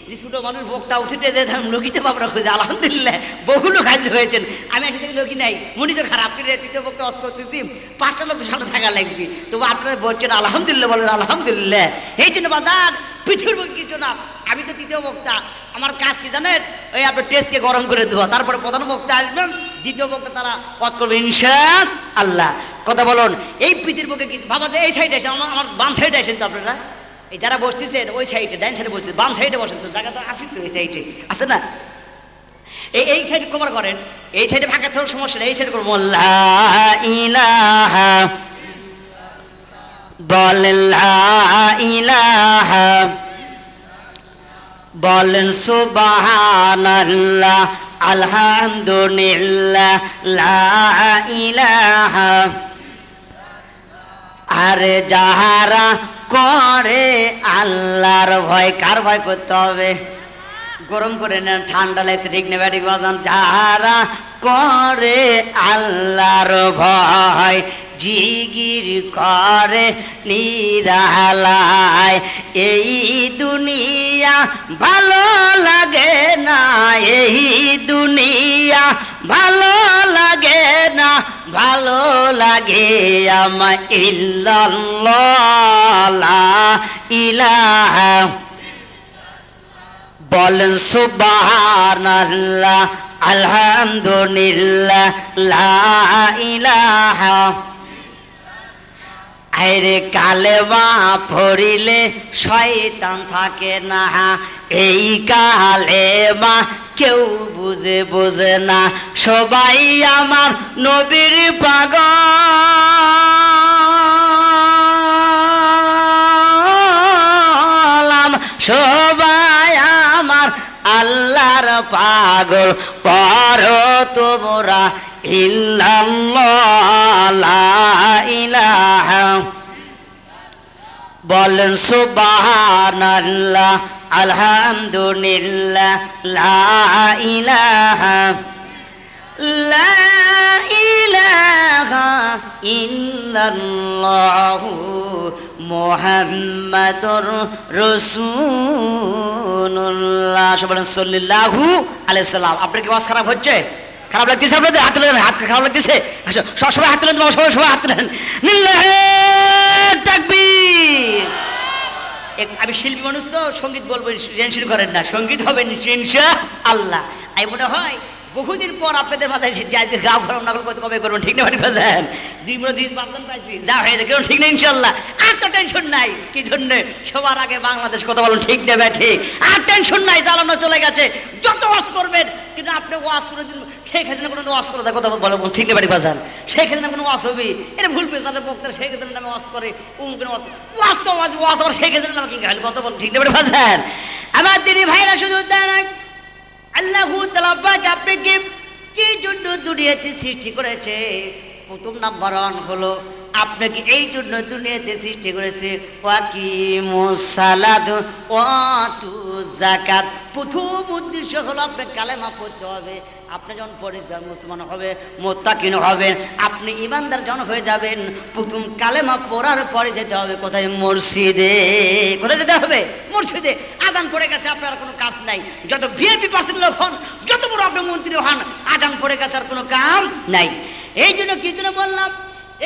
যে ছোটো মানুষ বক্তা উঠে লোকিতে বাবরা খুঁজে আলহামদুলিল্লাহ বহু লোক হাজির হয়েছেন। আমি এসে থেকে লোকই নাই, মনি তো খারাপ করে তৃতীয় বক্তা অস করতেছি, 5টা লোক তো সামনে থাকা লাগবে, তবু আপনারা বলছেন আলহামদুলিল্লাহ, বলেন আলহামদুলিল্লাহ। এই জন্য বাজার পৃথিবীর কিছু না, আমি তো তৃতীয় বক্তা, আমার কাজ কি জানেন, ওই আপনার টেস্টকে গরম করে দেওয়া, তারপরে প্রধান বক্তা আসবেন, দ্বিতীয় বক্তা তারা ওয়াজ করবে ইনশাআল্লাহ। কথা বলুন, এই পৃথিবীর বুকে কি বাবা, এই সাইডে আসেন, আমার বাম সাইডে আসেন তো আপনারা, এই যারা বসতেছেন ওই সাইডে, ডাইন সাইডে বসছে, বাম সাইডে বসেন তো, জায়গা তো আসি তো এই সাইডে, আছে না? এই সাইডে কভার করেন, এই সাইডে ফাঁকা থাকার সমস্যা নেই, এই সাইডে করবো লা ইলাহা, বলেন লা ইলাহা, বলেন সুবহানাল্লাহ, আলহামদুলিল্লাহ, লা ইলাহা। আরে যাহারা করে আল্লাহর ভয়, কার ভয় করতে হবে? গরম করে নেন, ঠান্ডা লাগছে, ঠিক নেবে ঠিক বাজান। যাহারা করে আল্লাহর ভয়, জিগির করে নিরালায়, এই দুনিয়া ভালো লাগে না, এই দুনিয়া ভালো লাগে না, ভালো লাগে আমার ইল্লাল্লাহ লা ইলাহা, বলেন সুবহানাল্লাহ, আলহামদুলিল্লাহ, লা ইলাহা। আরে কালেমা পড়িলে শয়তান থাকে না, এই কালেমা কেউ বুঝে না, সবাই আমার নবীর পাগল, সবাই আমার আল্লাহর পাগল, পড়ো তোমরা ইল্লাল্লাহ লা ইলাহা, বলেন সুবহানাল্লাহ, আলহামদুলিল্লাহ, লা ইলাহা, লা ইলাহা ইল্লাল্লাহু মুহাম্মাদুর রাসূলুল্লাহ, বলেন সাল্লাল্লাহু আলাইহি সাল্লাম। আপনার কি আওয়াজ খারাপ হচ্ছে? খারাপ লাগতেছে আপনাদের? হাত তুলেন, হাত খারাপ লাগতেছে? আচ্ছা সবাই হাত তুলেন, সবাই হাত তুলেন, লিল্লাহি তাকবীর। আমি শিল্পী মানুষ তো, সঙ্গীত বলবো, টেনশন করেন না, সঙ্গীত হবে ইনশাআল্লাহ। আমি মনে হয় বহুদিন পর আপনাদের মাথায় যে গাও গরম না করবো, কবে করবেন, ঠিক না? বাড়ি বাজান 2 দিন বাপদান পাইছি, যা হয়ে দেখুন, ঠিক না? ইনশাআল্লাহ আর তো টেনশন নাই। কি জন্য? সবার আগে বাংলাদেশ, কথা বলুন ঠিক না ব্যাঠি? আর টেনশন নাই, জ্বালানো চলে গেছে, যত ওয়াজ করবেন, কিন্তু আপনি ওয়াজ করে দিন, শেখ হাসিনা কোনো ওয়াজ করে দেয়, কথা বলে ঠিক না বাড়ি বাজান? শেখ হাসিনা কোনো ওয়াজ হবে? এটা ভুল পেশাদের বক্তারা শেখ হাসিনার নামে ওয়াজ করে, ওয়াজ তো ওয়াজ আবার শেখ হাসিনার নামে কি খালি, কথা বলুন ঠিক না বাড়ি বাজান? আমার দিদি ভাইরা শুধু তাই, আল্লাহু তাআলা পাক আপনাকে কি জন্য দুনিয়াতে সৃষ্টি করেছে? প্রথম নাম্বার 1 হলো আপনাকে এই জন্য দুনিয়াতে সৃষ্টি করেছে, ওয়াকিমুস সালাত ওয়া আতুজ যাকাত। প্রথম উদ্দেশ্য হলো আপনাকে কালেমা পড়তে হবে। আপনি যখন পরিষ্কার মুসলমান হবে, মুত্তাকিন হবেন, আপনি ইমানদার যখন হয়ে যাবেন, প্রথম কালেমা পড়ার পরে যেতে হবে কোথায়? মসজিদে। কোথায় যেতে হবে? মসজিদে। আযান পড়ে গেছে, আপনার কোনো কাজ নাই, যত ভিআইপি পার্সেন্ট লোক হন, যত বড় আপনি মন্ত্রী হন, আযান পড়ে গেছে, আর কোনো কাম নাই। এই জন্য কি জন্য বললাম,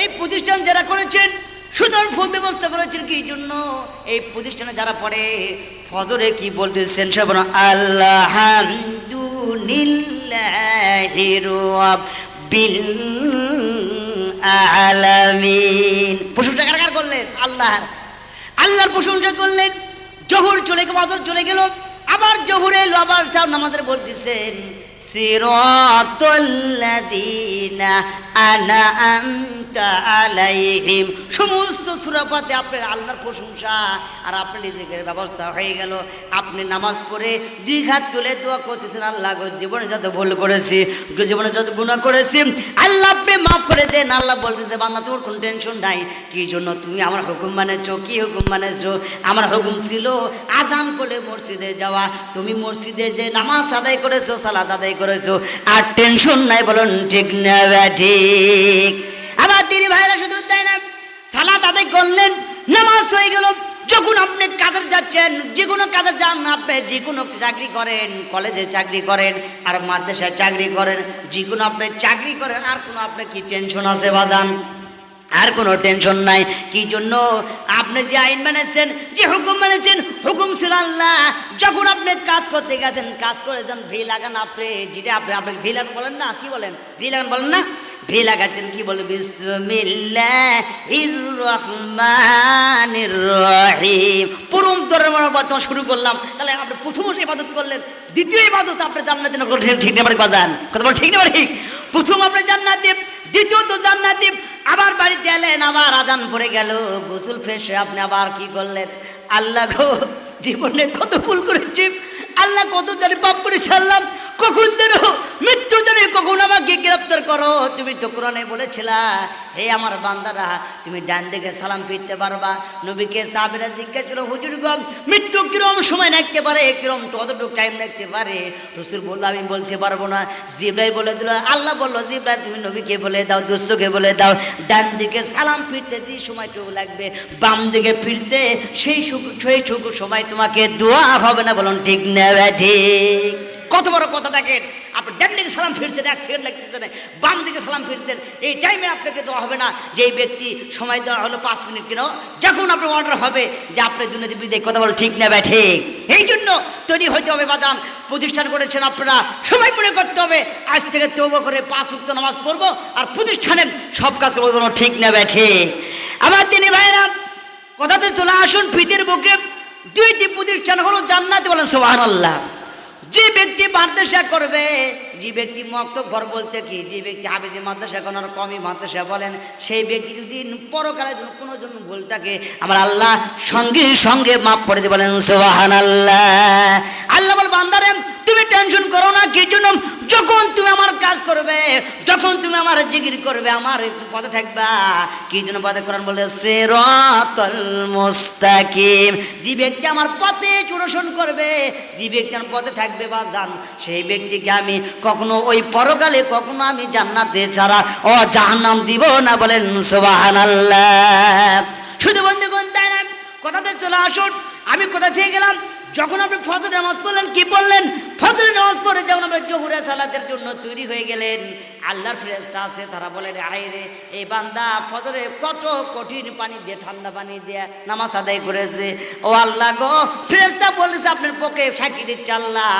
এই প্রতিষ্ঠান যারা করেছেন, সুতরাং ফোন ব্যবস্থা করেছেন কি জন্য? এই প্রতিষ্ঠানে যারা পড়ে ফজরে কি বলতেছেন? সব আলহামদুলিল্লাহি রাব্বিল আলামিন। প্রশংসা কার করলেন? আল্লাহর। আল্লাহর প্রশংসা করলেন। জোহর চলে গেল, আসর চলে গেল, আবার জোহরে এলো, আবার নামাজের বলতেছেন সিরাতাল্লাযীনা আনআমতা আলাইহিম। সমস্ত সূরা পাতে আপনার আল্লাহর প্রশংসা, আর আপনার রিজিকের ব্যবস্থা হয়ে গেল। আপনি নামাজ পড়ে 2 হাত তুলে দোয়া করতেছেন, আল্লাহ গো জীবনে যত ভুল করেছি, জীবনে যত গুনাহ করেছি, আল্লাহ আপনি মাফ করে দেন। আল্লাহ বলতেছে, বান্দা তোর কোনো টেনশন নাই, কি জন্য? তুমি আমার হুকুম মানেছো। কি হুকুম মানেছো? আমার হুকুম ছিল আযান পড়ে মসজিদে যাওয়া, তুমি মসজিদে যে নামাজ আদায় করেছো, সালাত আদায় করেছো, আর টেনশন নাই। বলুন ঠিক না ঠিক? আবার দিদি ভাইরা শুধু তাই না, সালাত আদায় করলেন, নামাজ হয়ে গেল, যখন আপনি কাজে যাচ্ছেন, যে কোনো কাজে যান, আপনি যে কোনো চাকরি করেন, কলেজে চাকরি করেন আর মাদ্রাসায় চাকরি করেন, যে কোনো আপনি চাকরি করেন, আর কোনো আপনার কি টেনশন আছে বাজান? আর কোনো টেনশন নাই। কি জন্য? আপনি যে আইন মেনেছেন, যে হুকুম মেনেছেন, হুকুম ছিল আল্লাহ। যখন আপনি কাজ করতে গেছেন, কাজ করে যান, ভি লাগান, আপনি যেটা আপনি ভি লাগান বলেন না, কি বলেন? ভি লাগান বলেন না? ভি লাগাচ্ছেন, কি বলে? বিসমিল্লাহির রহমানির রহিম। প্রথম ধরে বর্তমান শুরু করলাম, তাহলে আপনি প্রথম ইবাদত করলেন, দ্বিতীয় ইবাদত আপনি জান্নাতি না করলেন। ঠিক না বাজান? কথা বল, ঠিক না? ঠিক। প্রথম আপনি জান্নাতি, দ্বিতীয়ত জান্নাতি। আবার বাড়িতে এলেন, আবার আজান পড়ে গেল, গোসল ফ্রেশ হয়ে আপনি আবার কি করলেন? আল্লাহ গো, জীবনে কত ভুল করেছি আল্লাহ, কত জানি পাপ করেছি আল্লাহ, কখন যেন মৃত্যু জানি কখন আমাকে গ্রেফতার করো। তুমি তো কোরআনে বলেছিলা, হে আমার বান্দারা, তুমি ডান দিকে সালাম ফিরতে পারবা। নবীকে সাহাবীরা জিজ্ঞেস করলো, হুজুর গো, মৃত্যু কিরম সময় লাগতে পারে, কিরম কতটুকু টাইম লাগতে পারে? রাসূল বলল, আমি বলতে পারবো না। জিবরাইল বলে দিল, আল্লাহ বললো, জিবরাইল তুমি নবীকে বলে দাও, দোস্তকে বলে দাও, ডান দিকে সালাম ফিরতে যে সময়টুকু লাগবে, বাম দিকে ফিরতে সেইটুকু সময় তোমাকে দোয়া হবে না। বলুন ঠিক না ঠিক? কত বড় কথা! দেখেন, আপনি ডান দিকে সালাম ফিরছেন, 1 সেকেন্ড লাগতেছে না, বাম দিকে সালাম ফিরছেন, এই টাইমে আপনাকে দেওয়া হবে না। যেই ব্যক্তি সময় দেওয়া হলো 5 মিনিট, কেন? যখন আপনার অর্ডার হবে যে আপনি দুনিয়াতে বিদায়, কথা বলো ঠিক না ঠিক? এই জন্য তৈরি হইতে হবে বাজান। প্রতিষ্ঠান করেছেন আপনারা, সময় মনে করতে হবে, আজ থেকে তওবা করে 5 ওয়াক্ত নামাজ পড়বো আর প্রতিষ্ঠানের সব কাজ করবো। বলো ঠিক না ঠিক? আমার দিনী ভাইরা, কথাতে চলে আসুন। পৃথিবীর বুকে 2টি প্রতিষ্ঠান হলো জান্নাত। বলেন সুবহানাল্লাহ। যে ব্যক্তি মাদ্রাসা করবে, যে ব্যক্তি মক্তব ঘর বলতে কি, যে ব্যক্তি হাফেজি মাদ্রাসা কোন কমি মাদ্রাসা বলেন, সেই ব্যক্তি যদি পরকালে কোনো জন্য ভুল থাকে, আমার আল্লাহ সঙ্গে সঙ্গে মাফ করে দিয়ে। বলেন সুবহানাল্লাহ। আল্লাহ বল, বান্দারে তুমি টেনশন করো না। কি জন্য? যখন তুমি আমার কাজ করবে, যখন তুমি আমার জিকির করবে, আমার একটু পথে থাকবা। কি জন্য পথে? কোরআন বলে সিরাতাল মুস্তাকিম। যে ব্যক্তি আমার পথে অনুসরণ করবে, যে ব্যক্তি আমার পথে থাকবে বাজান, সেই ব্যক্তিকে আমি কখনো ওই পরকালে কখনো আমি জান্নাতে ছাড়া ও জাহান্নাম দিব না। বলেন সুবহানাল্লাহ। শুধু বন্ধুগণ তাই না, কথাতে চলে আসুন। আমি কোথা থেকে গেলাম? যখন আপনি ফজর নামাজ পড়লেন, কি বললেন? ফজর নামাজ পড়ে যখন আপনি জোহরের সালাতের জন্য তৈরি হয়ে গেলেন, আল্লাহর ফেরেশতা আছে, তারা বলেন, আইরে এই বান্দা ফজরে কত কঠিন পানি দিয়ে, ঠান্ডা পানি দিয়ে নামাজ আদায় করেছে। ও আল্লাহ গো, ফেরেশতা বলেছে আপনার পক্ষে সাক্ষী দিচ্ছে আল্লাহ,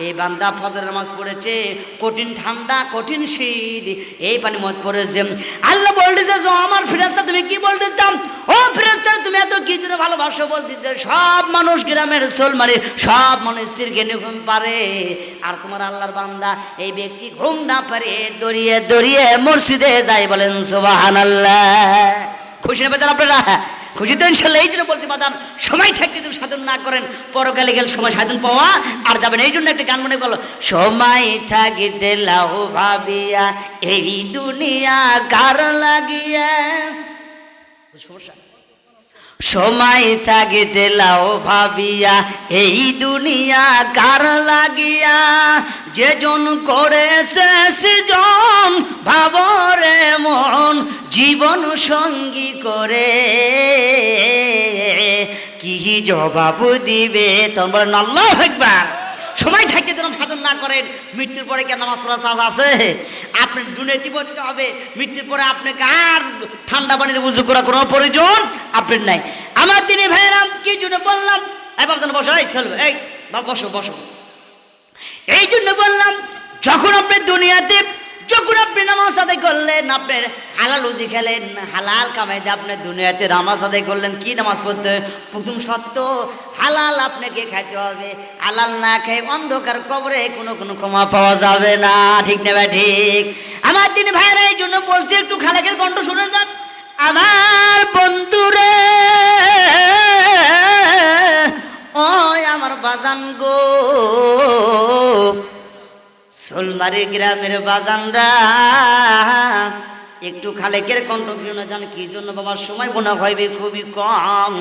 এই বান্দা ফজর নামাজ পড়েছে, কঠিন ঠান্ডা, কঠিন শীত, এই পানি মত পড়েছে। আল্লাহ বলতেছে, আমার ফেরেশতা তুমি কি বলতে চাও? ও ফেরেশতা, তুমি এত কি জন্য ভালোবাসো? বলতেছে, সব মানুষ গ্রামের সোলমারি, সব মানুষ স্ত্রীকে নিয়ে ঘুম পারে, আর তোমার আল্লাহর বান্দা এই ব্যক্তি ঘুম না পারে, দড়িয়ে দড়িয়ে মসজিদে যায়। বলেন সুবহানাল্লাহ। খুশি না বেজান আপনারা? খুশি তো ইনশাল্লাহ। এই জন্য বলতে বাদাম, সময় থাকতে যদি সাধন না করেন, পরকালে গেলে সময় সাধন পাওয়া আর যাবেন। এই জন্য একটা গান মনে করলো, সময় থাকিতে লাও ভাবিয়া, এই দুনিয়া কার লাগিয়া। সমস্যা? সময় থাকিতে লাও ভাবিয়া, এই দুনিয়া কার লাগিয়া, যেজন করেছে সৃজন ভাবরে মন, জীবন সঙ্গী করে কি জবাব দিবে? তখন বলেন আল্লাহু আকবার। সময় থাকতে যেন সাধন না করেন, মৃত্যুর পরে কেন নামাজ পড়ার চাষ আছে? আপনি দুর্নীতি করতে হবে, মৃত্যুর পরে আপনাকে আর ঠান্ডা পানির উজু করা কোনো প্রয়োজন আপনার নাই। আমার দিনে ভাইয়েরা, কি জন্য বললাম? এই বাবা বসো, এই চলবে, এই বাবা বসো বসো। এই জন্য বললাম, যখন আপনি দুনিয়াতে, যখন আপনি নামাজ আদায় করলেন, আপনার হালাল রুজি খেলেন, হালাল কামাইতে আপনি দুনিয়াতে নামাজ আদায় করলেন, কি নামাজ পড়তে? প্রথম সত্য হালাল আপনাকে খাইতে হবে। হালাল না খাই অন্ধকার কবরে কোনো ক্ষমা পাওয়া যাবে না। ঠিক না ভাই? ঠিক। আমার দিন ভাইরা, এই জন্য বলছি, একটু খালেকের কণ্ঠ শুনে যান। আমার বন্ধুরে, ও আমার বাজান গো, সোলমারি গ্রামের বাজানরা, একটু খালেকের কণ্ঠ না জান। কি জন্য বাবার? সময় মনে হইবে খুবই কম,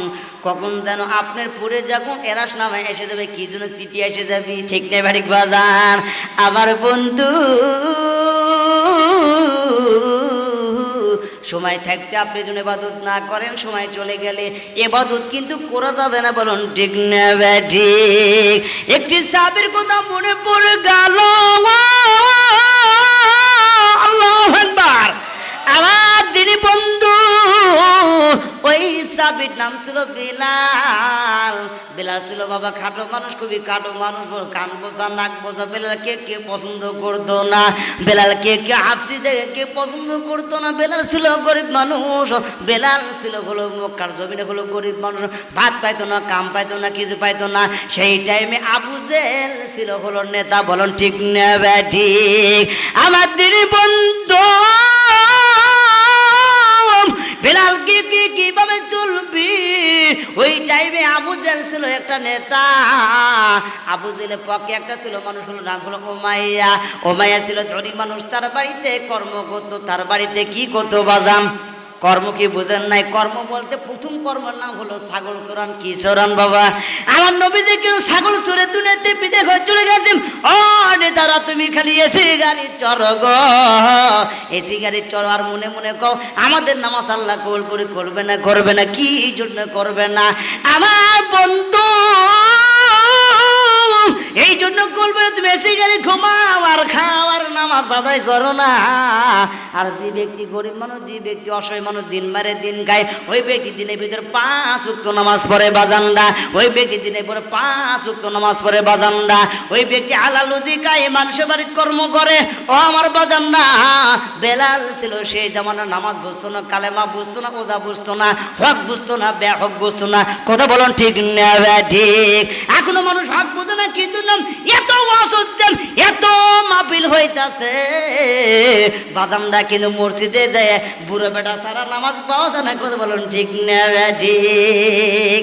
কখন যেন আপনার পুরে যখন এরাস নামে এসে যাবে, কি জন্য চিঠি এসে যাবি। ঠিক নেই বাড়ি বাজান? আমার বন্ধু সময় থাকতে আপনি যেন ইবাদত না করেন, সময় চলে গেলে ইবাদত কিন্তু করা যাবে না। বলুন ঠিক না ঠিক? একটি সাহাবীর কথা মনে পড়ে গেল, আল্লাহু আকবার। আমার দিনী বন্ধু, ওই সাহাবীর নাম ছিল বিলাল। বিলাল ছিল বাবা খাটো মানুষ, খুবই খাটো মানুষ, কান বোঝা নাক বোঝা। বেলালকে কে পছন্দ করতো না? বেলালকে কে হাফসি দেখে কে পছন্দ করতো না? বেলাল ছিল গরিব মানুষ। বেলাল ছিল হলো মক্কার জমিনে হলো গরিব মানুষ, ভাত পাইতো না, কাম পাইতো না, কিছু পাইতো না। সেই টাইমে আবু জেহেল ছিল হলো নেতা। বলুন ঠিক না ঠিক? আমার দিনী বন্ধু, বেলাল কিভাবে চলবি? ওই টাইমে আবু জেহেল ছিল একটা নেতা। আবু জেহেলের পক্ষে একটা ছিল মানুষ, হলো নাম হলো উমাইয়া। উমাইয়া ছিল ধনী মানুষ, তার বাড়িতে কর্ম করতো। তার বাড়িতে কি করতো বাজান? কর্ম কি বুঝেন নাই? কর্ম বলতে প্রথম কর্মের নাম হলো ছাগল চোরান। কি চোরান বাবা? আমার নবী যে কেউ ছাগল চোরে দুনিয়াতে বিদেশ হয়ে চলে গেছেন। ও নেতারা, তুমি খালি এসি গাড়ি চড় গো, এসি গাড়ি চড়। আর মনে মনে কও আমাদের নামাজ আল্লাহ কবুল করে করবে না? করবে না। কি জন্য করবে না? আমার বন্ধু, এই জন্য করবে না। তুমি এসি গাড়ি ঘুমাও আর খাও আর নামাজ আদায় করো না। আর যে ব্যক্তি গরিব মানুষ, যে ব্যক্তি অসহায় মানুষ, দিন মারে দিন খায়, ওই ব্যক্তি দিনের ভিতরে 5 ওয়াক্ত নামাজ পড়ে বাজানরা। ওই ব্যক্তি দিনের পরে 5 ওয়াক্ত নামাজ পড়ে বাজানরা। ওই ব্যক্তি হালাল রুজি খায়, মানুষের বাড়িতে কর্ম করে। ও আমার বাজানরা, বেলাল ছিল সেই জামানার নামাজ বুঝতো না, কালেমা বুঝতো না, ওজা বুঝতো না, হক বুঝতো না, বেহক বুঝতো না। কথা বলুন ঠিক না ঠিক? এখনো মানুষ হক বোঝে না। কিন্তু এত ওয়াজ হচ্ছে, এত মাহফিল হইতাছে বাজানরা, কিন্তু মসজিদে যায় বুড়ো বেটা সারা নামাজ পাওয়া যায় না। কথা বলুন ঠিক না ঠিক?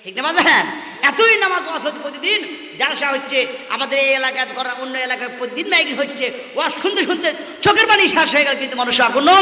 ঠিক না বাজান? এতই নামাজ ওয়াজ হচ্ছে প্রতিদিন, জালসা হচ্ছে আমাদের এই এলাকায়, অন্য এলাকায় প্রতিদিন মাইকিং হচ্ছে। ওয়াজ শুনতে শুনতে চোখের পানি শ্বাস হয়ে গেল, কিন্তু মানুষ এখনো